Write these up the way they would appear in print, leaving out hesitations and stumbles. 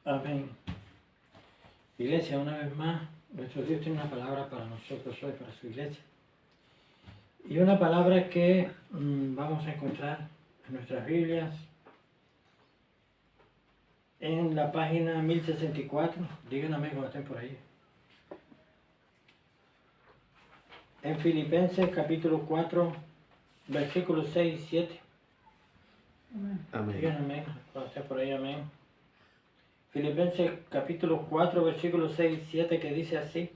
Amén. Iglesia, una vez más, nuestro Dios tiene una palabra para nosotros hoy, para su iglesia. Y una palabra que vamos a encontrar en nuestras Biblias, en la página 1064. Díganme cuando estén por ahí. En Filipenses capítulo 4, versículos 6 y 7. Amén. Díganme cuando estén por ahí, amén. Filipenses capítulo 4, versículos 6 y 7, que dice así: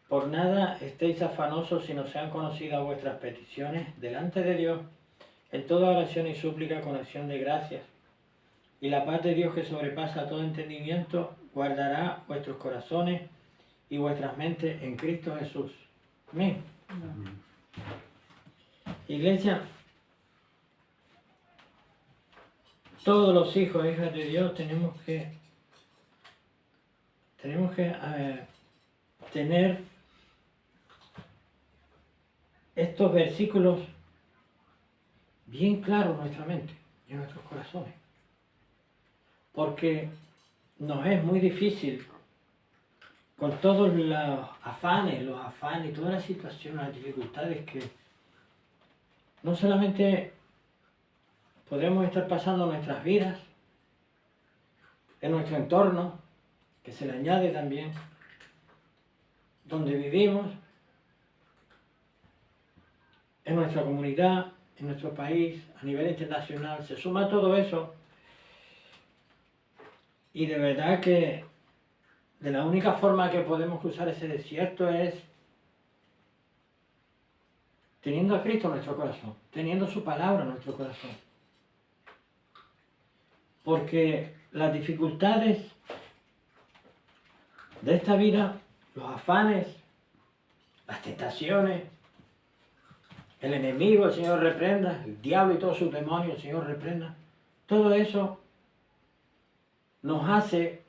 por nada estéis afanosos, sino sean conocidas vuestras peticiones delante de Dios, en toda oración y súplica con acción de gracias. Y la paz de Dios, que sobrepasa todo entendimiento, guardará vuestros corazones y vuestras mentes en Cristo Jesús. Amén. Amén. Iglesia, todos los hijos e hijas de Dios tenemos que tener estos versículos bien claros en nuestra mente y en nuestros corazones. Porque nos es muy difícil, con todos los afanes y todas las situaciones, las dificultades que no solamente podemos estar pasando en nuestras vidas, en nuestro entorno, que se le añade también, donde vivimos, en nuestra comunidad, en nuestro país, a nivel internacional, se suma todo eso. Y de verdad que de la única forma que podemos cruzar ese desierto es teniendo a Cristo en nuestro corazón, teniendo su palabra en nuestro corazón. Porque las dificultades de esta vida, los afanes, las tentaciones, el enemigo, el Señor reprenda, el diablo y todos sus demonios, el Señor reprenda, todo eso nos hace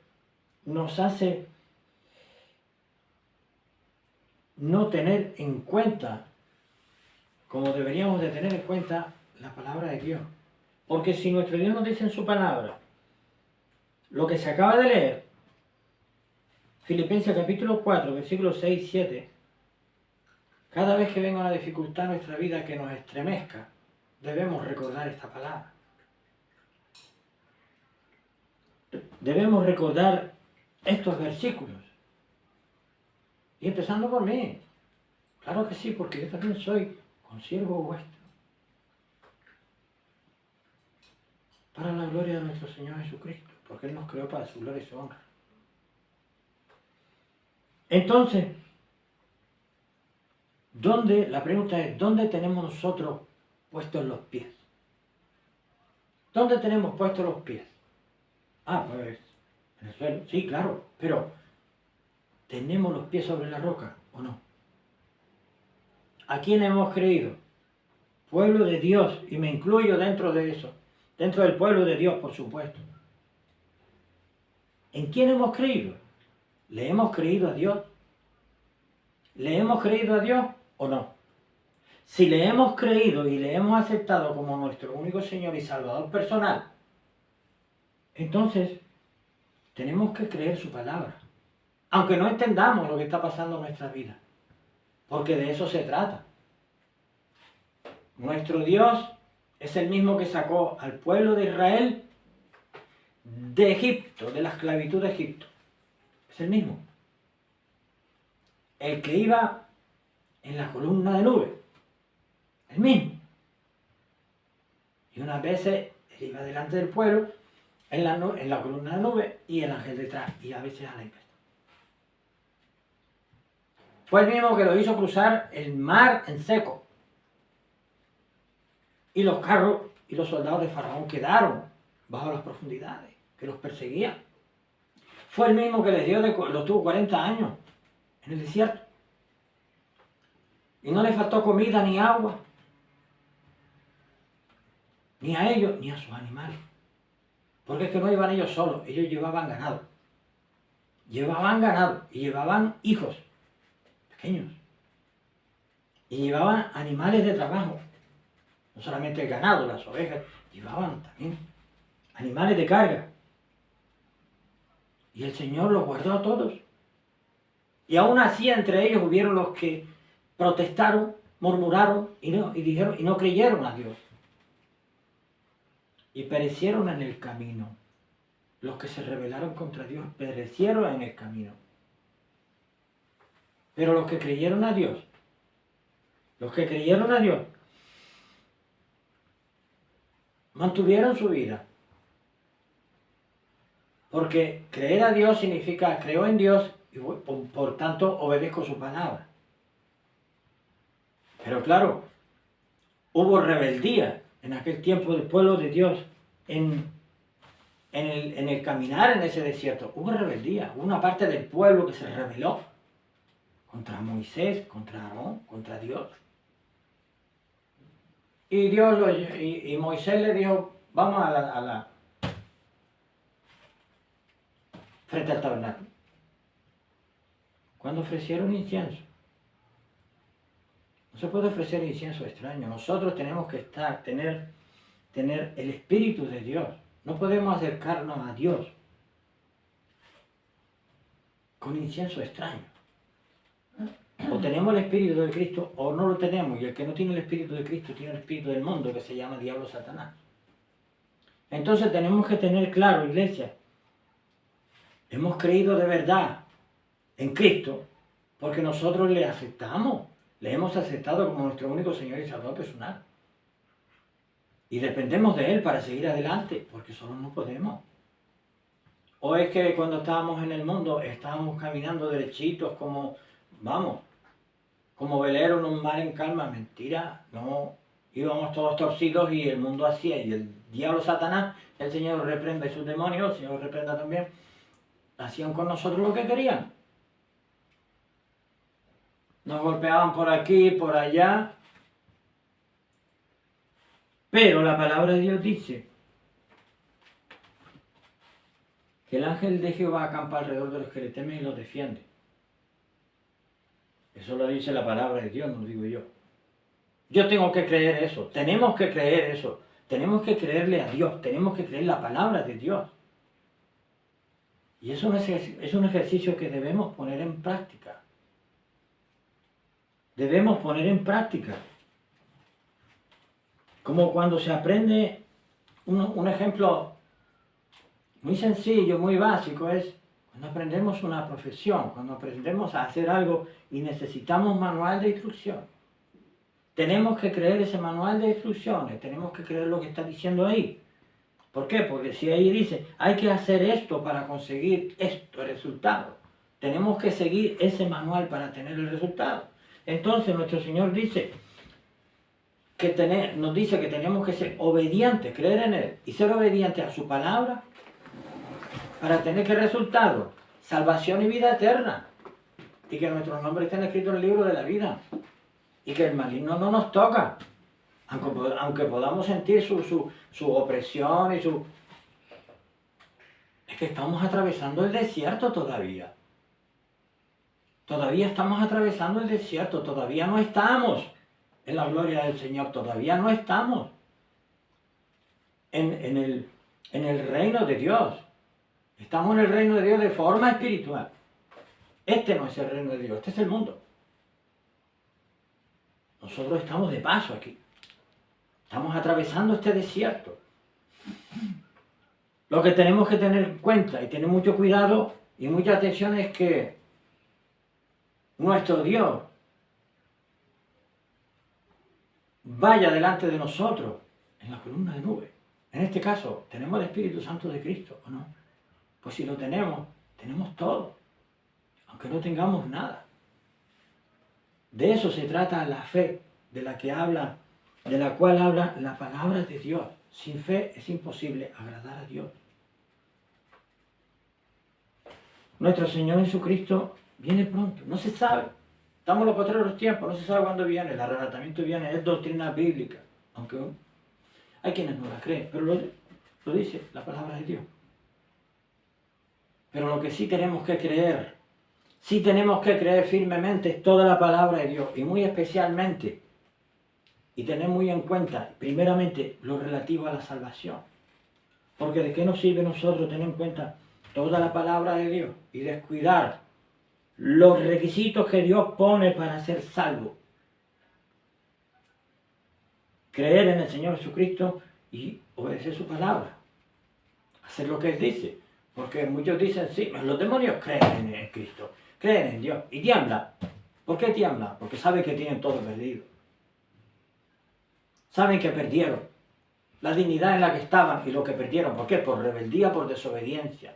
no tener en cuenta, como deberíamos de tener en cuenta, la palabra de Dios. Porque si nuestro Dios nos dice en su palabra lo que se acaba de leer, Filipenses capítulo 4, versículos 6 y 7, cada vez que venga una dificultad en nuestra vida que nos estremezca, debemos recordar esta palabra. Debemos recordar estos versículos. Y empezando por mí. Claro que sí, porque yo también soy consiervo vuestro. Para la gloria de nuestro Señor Jesucristo, porque Él nos creó para su gloria y su honra. Entonces, la pregunta es, ¿dónde tenemos nosotros puestos los pies? ¿Dónde tenemos puestos los pies? Pues en el suelo, sí, claro, pero ¿tenemos los pies sobre la roca o no? ¿A quién hemos creído? Pueblo de Dios, y me incluyo dentro de eso, dentro del pueblo de Dios, por supuesto. ¿En quién hemos creído? ¿Le hemos creído a Dios? ¿Le hemos creído a Dios o no? Si le hemos creído y le hemos aceptado como nuestro único Señor y Salvador personal, entonces tenemos que creer su palabra, aunque no entendamos lo que está pasando en nuestra vida, porque de eso se trata. Nuestro Dios es el mismo que sacó al pueblo de Israel de Egipto, de la esclavitud de Egipto. Es el mismo. El que iba en la columna de nube. El mismo. Y unas veces él iba delante del pueblo en la columna de nube y el ángel detrás, y a veces a la inversa. Fue el mismo que lo hizo cruzar el mar en seco. Y los carros y los soldados de Faraón quedaron bajo las profundidades, que los perseguían. Fue el mismo que los tuvo 40 años en el desierto. Y no le faltó comida ni agua. Ni a ellos, ni a sus animales. Porque es que no iban ellos solos, ellos llevaban ganado. Llevaban ganado y llevaban hijos pequeños. Y llevaban animales de trabajo. No solamente el ganado, las ovejas, llevaban también animales de carga. Y el Señor los guardó a todos. Y aún así entre ellos hubieron los que protestaron, murmuraron y no creyeron a Dios. Y perecieron en el camino. Los que se rebelaron contra Dios perecieron en el camino. Pero los que creyeron a Dios, mantuvieron su vida. Porque creer a Dios significa creo en Dios y por tanto obedezco su palabra. Pero claro, hubo rebeldía en aquel tiempo del pueblo de Dios en el caminar en ese desierto. Hubo rebeldía, hubo una parte del pueblo que se rebeló contra Moisés, contra Aarón, contra Dios. Y Moisés le dijo, vamos frente al tabernáculo. Cuando ofrecieron incienso, no se puede ofrecer incienso extraño. Nosotros tenemos que tener el Espíritu de Dios. No podemos acercarnos a Dios con incienso extraño. O tenemos el Espíritu de Cristo o no lo tenemos. Y el que no tiene el Espíritu de Cristo tiene el Espíritu del mundo, que se llama diablo Satanás. Entonces tenemos que tener claro, iglesia, hemos creído de verdad en Cristo porque nosotros le aceptamos. Le hemos aceptado como nuestro único Señor y Salvador personal. Y dependemos de Él para seguir adelante, porque solos no podemos. O es que cuando estábamos en el mundo, estábamos caminando derechitos como velero en un mar en calma. Mentira, no. Íbamos todos torcidos y el mundo hacía. Y el diablo Satanás, el Señor reprenda y sus demonios, el Señor reprenda también, hacían con nosotros lo que querían. Nos golpeaban por aquí, por allá. Pero la palabra de Dios dice que el ángel de Jehová acampa alrededor de los que le temen y los defiende. Eso lo dice la palabra de Dios, no lo digo yo. Yo tengo que creer eso, tenemos que creer eso. Tenemos que creerle a Dios, tenemos que creer la palabra de Dios. Y eso es un ejercicio que debemos poner en práctica. Debemos poner en práctica. Como cuando se aprende, un ejemplo muy sencillo, muy básico, es cuando aprendemos una profesión, cuando aprendemos a hacer algo y necesitamos manual de instrucción. Tenemos que creer ese manual de instrucciones, tenemos que creer lo que está diciendo ahí. ¿Por qué? Porque si ahí dice, hay que hacer esto para conseguir esto, el resultado. Tenemos que seguir ese manual para tener el resultado. Entonces nuestro Señor dice nos dice que tenemos que ser obedientes, creer en Él y ser obedientes a su palabra para tener ¿qué resultado? Salvación y vida eterna. Y que nuestros nombres estén escritos en el libro de la vida. Y que el maligno no nos toca. Aunque podamos sentir su opresión y su... Es que estamos atravesando el desierto todavía. Todavía estamos atravesando el desierto. Todavía no estamos en la gloria del Señor. Todavía no estamos en el reino de Dios. Estamos en el reino de Dios de forma espiritual. Este no es el reino de Dios, este es el mundo. Nosotros estamos de paso aquí. Estamos atravesando este desierto. Lo que tenemos que tener en cuenta y tener mucho cuidado y mucha atención es que nuestro Dios vaya delante de nosotros en la columna de nube. En este caso, ¿tenemos el Espíritu Santo de Cristo o no? Pues si lo tenemos, tenemos todo, aunque no tengamos nada. De eso se trata la fe, de la cual habla la palabra de Dios. Sin fe es imposible agradar a Dios. Nuestro Señor Jesucristo viene pronto, no se sabe. Estamos en los postreros tiempos, no se sabe cuándo viene. El arrebatamiento viene, es doctrina bíblica, aunque hay quienes no la creen, pero lo dice la palabra de Dios. Pero lo que sí tenemos que creer firmemente es toda la palabra de Dios, y muy especialmente, y tener muy en cuenta, primeramente, lo relativo a la salvación. Porque ¿de qué nos sirve nosotros tener en cuenta toda la palabra de Dios y descuidar los requisitos que Dios pone para ser salvo. Creer en el Señor Jesucristo y obedecer su palabra. Hacer lo que Él dice. Porque muchos dicen, sí, los demonios creen en Cristo, creen en Dios y tiemblan. ¿Por qué tiemblan? Porque saben que tienen todo perdido. Saben que perdieron la dignidad en la que estaban y lo que perdieron. ¿Por qué? Por rebeldía, por desobediencia.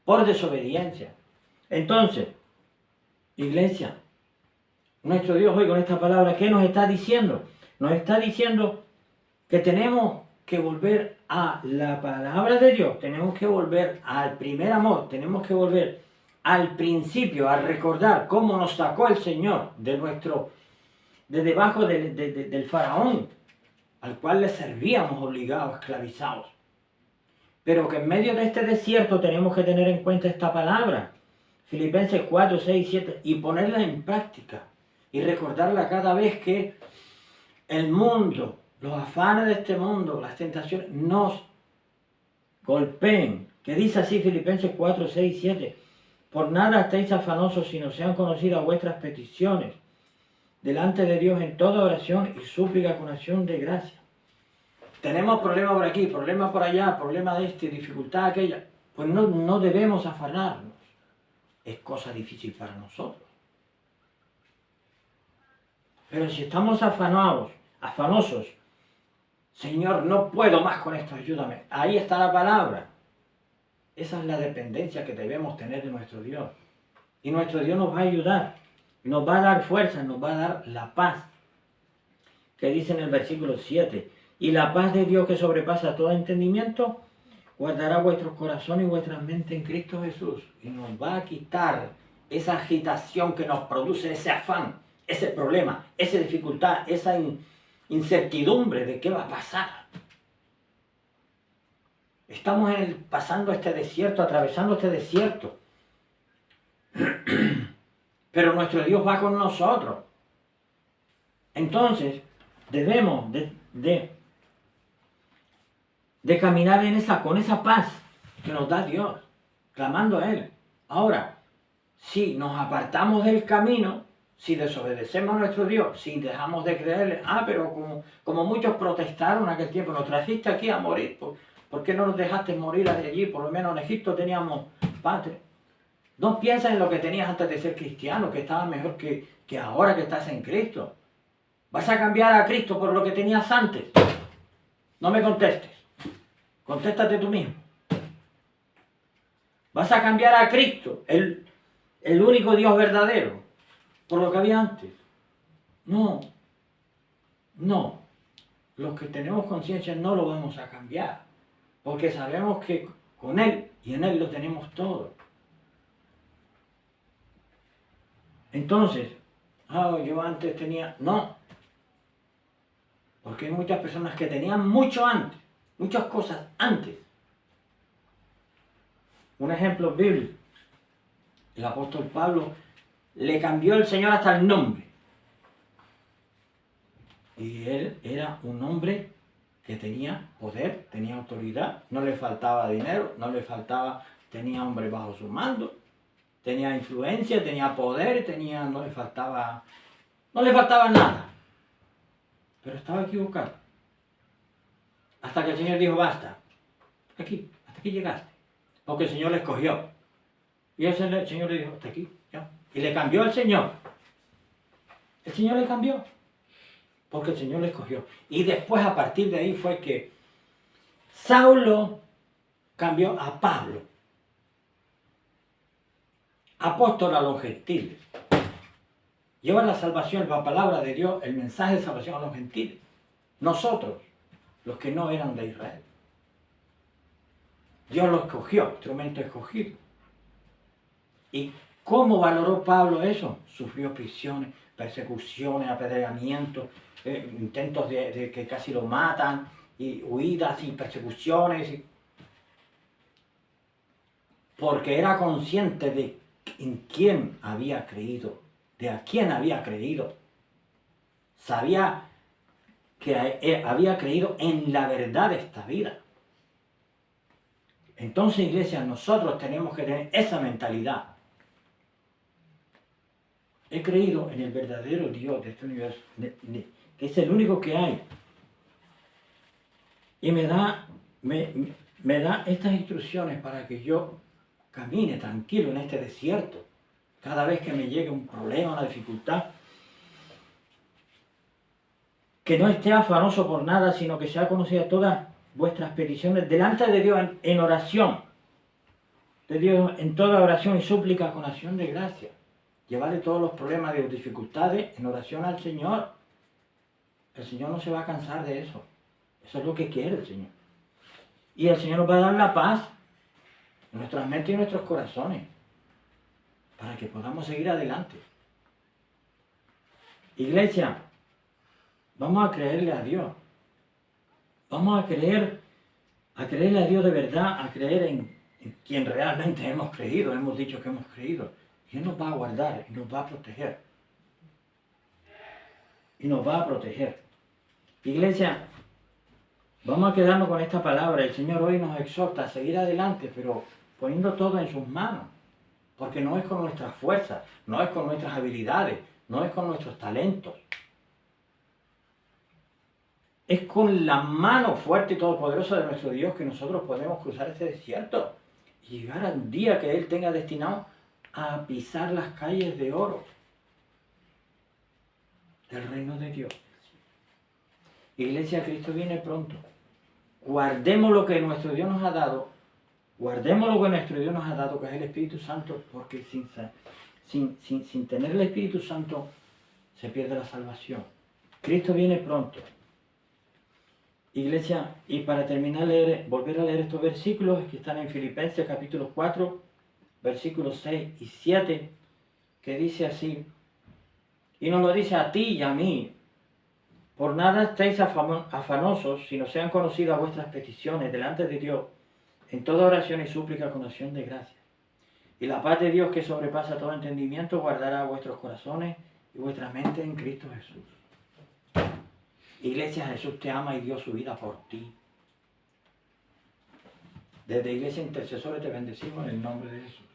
Por desobediencia. Entonces, iglesia, nuestro Dios hoy con esta palabra, ¿qué nos está diciendo? Nos está diciendo que tenemos que volver a la palabra de Dios, tenemos que volver al primer amor, tenemos que volver al principio, a recordar cómo nos sacó el Señor de debajo del faraón, al cual le servíamos obligados, esclavizados. Pero que en medio de este desierto tenemos que tener en cuenta esta palabra, Filipenses 4, 6, 7, y ponerla en práctica, y recordarla cada vez que el mundo, los afanes de este mundo, las tentaciones nos golpeen. Que dice así Filipenses 4, 6, 7. Por nada estéis afanosos sino sean conocidas vuestras peticiones delante de Dios en toda oración y súplica con acción de gracia. Tenemos problemas por aquí, problemas por allá, problemas de dificultad aquella. Pues no debemos afanarnos. Es cosa difícil para nosotros. Pero si estamos afanosos, Señor, no puedo más con esto, ayúdame. Ahí está la palabra. Esa es la dependencia que debemos tener de nuestro Dios. Y nuestro Dios nos va a ayudar, nos va a dar fuerza, nos va a dar la paz. Que dice en el versículo 7, y la paz de Dios que sobrepasa todo entendimiento, guardará vuestros corazones y vuestras mentes en Cristo Jesús. Y nos va a quitar esa agitación que nos produce ese afán, ese problema, esa dificultad, esa incertidumbre de qué va a pasar. Estamos pasando este desierto, atravesando este desierto. Pero nuestro Dios va con nosotros. Entonces, debemos de caminar con esa paz que nos da Dios, clamando a Él. Ahora, si nos apartamos del camino, si desobedecemos a nuestro Dios, si dejamos de creerle, pero como muchos protestaron en aquel tiempo, nos trajiste aquí a morir, ¿por qué no nos dejaste morir allí? Por lo menos en Egipto teníamos patria. No pienses en lo que tenías antes de ser cristiano, que estaba mejor que ahora que estás en Cristo. ¿Vas a cambiar a Cristo por lo que tenías antes? No me contestes. Contéstate tú mismo. ¿Vas a cambiar a Cristo, el único Dios verdadero, por lo que había antes? No. Los que tenemos conciencia no lo vamos a cambiar, porque sabemos que con Él y en Él lo tenemos todo. Entonces, yo antes tenía... No. Porque hay muchas personas que tenían mucho antes, muchas cosas antes. Un ejemplo bíblico. El apóstol Pablo le cambió el Señor hasta el nombre. Y él era un hombre que tenía poder, tenía autoridad, no le faltaba dinero, tenía hombres bajo su mando, tenía influencia, tenía poder, no le faltaba nada. Pero estaba equivocado. Hasta que el Señor dijo, basta, hasta aquí llegaste. Porque el Señor le escogió. Y el Señor le dijo, hasta aquí, ya. Y le cambió el Señor. El Señor le cambió. Porque el Señor le escogió. Y después, a partir de ahí, fue que Saulo cambió a Pablo. Apóstol a los gentiles. Lleva la salvación, la palabra de Dios, el mensaje de salvación a los gentiles. Nosotros, los que no eran de Israel. Dios lo escogió, instrumento escogido. ¿Y cómo valoró Pablo eso? Sufrió prisiones, persecuciones, apedreamientos, intentos de que casi lo matan, y huidas y persecuciones. Porque era consciente de en quién había creído, de a quién había creído. Sabía que había creído en la verdad de esta vida. Entonces, iglesia, nosotros tenemos que tener esa mentalidad. He creído en el verdadero Dios de este universo, que es el único que hay. Y me da estas instrucciones para que yo camine tranquilo en este desierto. Cada vez que me llegue un problema, una dificultad, que no esté afanoso por nada, sino que sea conocida todas vuestras peticiones delante de Dios en oración. De Dios en toda oración y súplica con acción de gracia. Llevarle todos los problemas y dificultades en oración al Señor. El Señor no se va a cansar de eso. Eso es lo que quiere el Señor. Y el Señor nos va a dar la paz en nuestras mentes y en nuestros corazones para que podamos seguir adelante. Iglesia, vamos a creerle a Dios. Vamos a creerle a Dios de verdad, a creer en quien realmente hemos creído, hemos dicho que hemos creído. Y Él nos va a guardar y nos va a proteger. Y nos va a proteger. Iglesia, vamos a quedarnos con esta palabra. El Señor hoy nos exhorta a seguir adelante, pero poniendo todo en sus manos. Porque no es con nuestras fuerzas, no es con nuestras habilidades, no es con nuestros talentos. Es con la mano fuerte y todopoderosa de nuestro Dios que nosotros podemos cruzar este desierto y llegar al día que Él tenga destinado a pisar las calles de oro del reino de Dios. Iglesia, Cristo viene pronto. Guardemos lo que nuestro Dios nos ha dado. Guardemos lo que nuestro Dios nos ha dado, que es el Espíritu Santo, porque sin tener el Espíritu Santo se pierde la salvación. Cristo viene pronto. Iglesia, y para terminar, volver a leer estos versículos que están en Filipenses capítulo 4, versículos 6 y 7, que dice así, y nos lo dice a ti y a mí, por nada estéis afanosos, sino sean conocidas vuestras peticiones delante de Dios, en toda oración y súplica con acción de gracias. Y la paz de Dios que sobrepasa todo entendimiento guardará vuestros corazones y vuestras mentes en Cristo Jesús. Iglesia, Jesús te ama y dio su vida por ti. Desde Iglesia Intercesores te bendecimos en el nombre de Jesús.